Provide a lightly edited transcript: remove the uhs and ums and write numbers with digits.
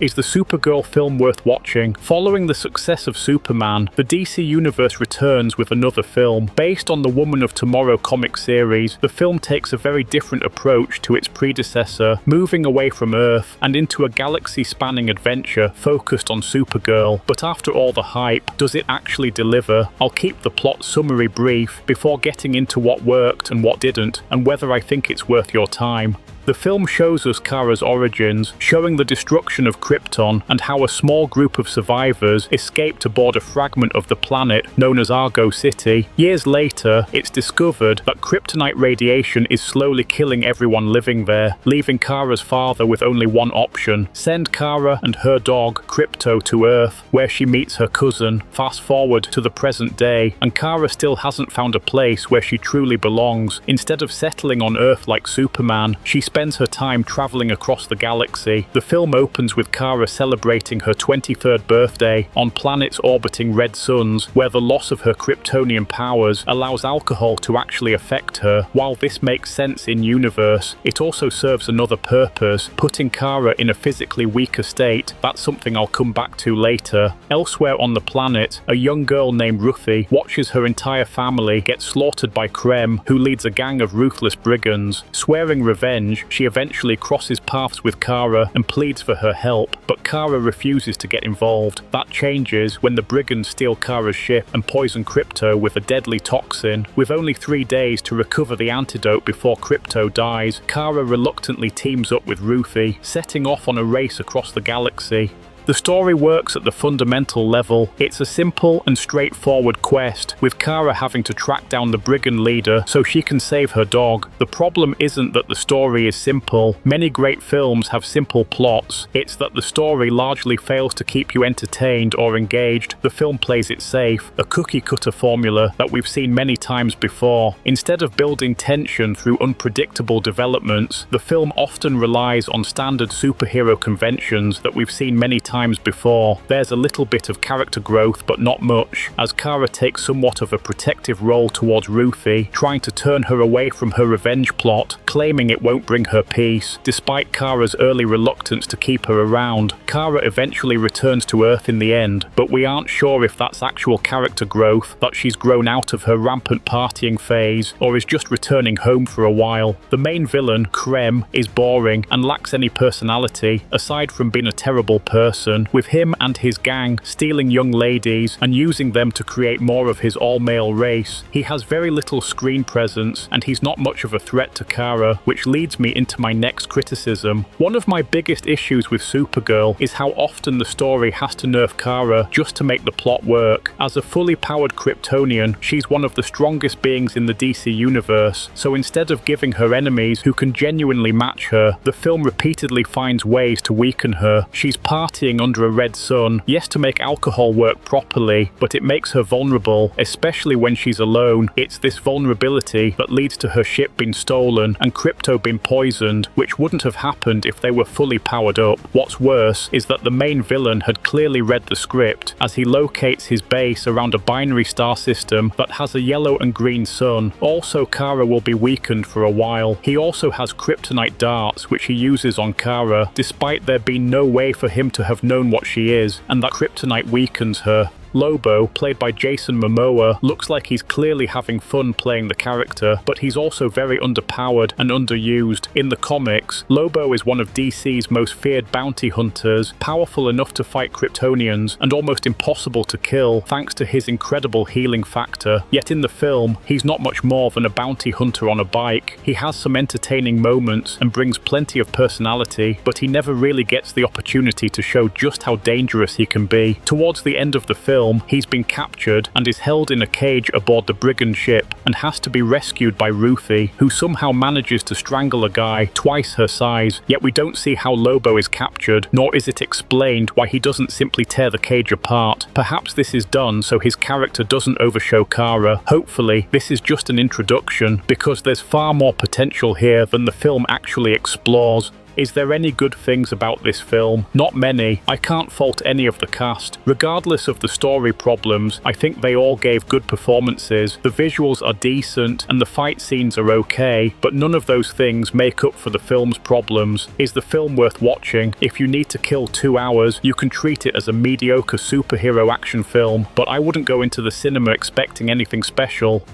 Is the Supergirl film worth watching? Following the success of Superman, the DC Universe returns with another film. Based on the Woman of Tomorrow comic series, the film takes a very different approach to its predecessor, moving away from Earth and into a galaxy-spanning adventure focused on Supergirl. But after all the hype, does it actually deliver? I'll keep the plot summary brief before getting into what worked and what didn't, and whether I think it's worth your time. The film shows us Kara's origins, showing the destruction of Krypton and how a small group of survivors escaped aboard a fragment of the planet known as Argo City. Years later, it's discovered that kryptonite radiation is slowly killing everyone living there, leaving Kara's father with only one option: send Kara and her dog, Krypto, to Earth, where she meets her cousin. Fast forward to the present day, and Kara still hasn't found a place where she truly belongs. Instead of settling on Earth like Superman, she spends her time traveling across the galaxy. The film opens with Kara celebrating her 23rd birthday on planets orbiting red suns, where the loss of her Kryptonian powers allows alcohol to actually affect her. While this makes sense in universe, it also serves another purpose, putting Kara in a physically weaker state. That's something I'll come back to later. Elsewhere on the planet, a young girl named Ruthie watches her entire family get slaughtered by Krem, who leads a gang of ruthless brigands. Swearing revenge, she eventually crosses paths with Kara and pleads for her help, but Kara refuses to get involved. That changes when the brigands steal Kara's ship and poison Krypto with a deadly toxin. With only 3 days to recover the antidote before Krypto dies, Kara reluctantly teams up with Ruthie, setting off on a race across the galaxy. The story works at the fundamental level. It's a simple and straightforward quest, with Kara having to track down the brigand leader so she can save her dog. The problem isn't that the story is simple. Many great films have simple plots. It's that the story largely fails to keep you entertained or engaged. The film plays it safe, a cookie-cutter formula that we've seen many times before. Instead of building tension through unpredictable developments, the film often relies on standard superhero conventions that we've seen many times before. There's a little bit of character growth, but not much, as Kara takes somewhat of a protective role towards Ruthie, trying to turn her away from her revenge plot, claiming it won't bring her peace. Despite Kara's early reluctance to keep her around, Kara eventually returns to Earth in the end, but we aren't sure if that's actual character growth, that she's grown out of her rampant partying phase, or is just returning home for a while. The main villain, Krem, is boring and lacks any personality, aside from being a terrible person, with him and his gang stealing young ladies and using them to create more of his all-male race. He has very little screen presence, and he's not much of a threat to Kara, which leads me into my next criticism. One of my biggest issues with Supergirl is how often the story has to nerf Kara just to make the plot work. As a fully powered Kryptonian, she's one of the strongest beings in the DC Universe, so instead of giving her enemies who can genuinely match her, the film repeatedly finds ways to weaken her. She's partying under a red sun, yes, to make alcohol work properly, but it makes her vulnerable, especially when she's alone. It's this vulnerability that leads to her ship being stolen and Krypto being poisoned, which wouldn't have happened if they were fully powered up. What's worse is that the main villain had clearly read the script, as he locates his base around a binary star system that has a yellow and green sun. Also, Kara will be weakened for a while. He also has kryptonite darts, which he uses on Kara, despite there being no way for him to have known what she is, and that kryptonite weakens her. Lobo, played by Jason Momoa, looks like he's clearly having fun playing the character, but he's also very underpowered and underused. In the comics, Lobo is one of DC's most feared bounty hunters, powerful enough to fight Kryptonians and almost impossible to kill thanks to his incredible healing factor. Yet in the film, he's not much more than a bounty hunter on a bike. He has some entertaining moments and brings plenty of personality, but he never really gets the opportunity to show just how dangerous he can be. Towards the end of the film, he's been captured and is held in a cage aboard the brigand ship and has to be rescued by Ruthie, who somehow manages to strangle a guy twice her size. Yet we don't see how Lobo is captured, nor is it explained why he doesn't simply tear the cage apart. Perhaps this is done so his character doesn't overshow Kara. Hopefully, this is just an introduction, because there's far more potential here than the film actually explores. Is there any good things about this film? Not many. I can't fault any of the cast. Regardless of the story problems, I think they all gave good performances. The visuals are decent and the fight scenes are okay, but none of those things make up for the film's problems. Is the film worth watching? If you need to kill 2 hours, you can treat it as a mediocre superhero action film, but I wouldn't go into the cinema expecting anything special.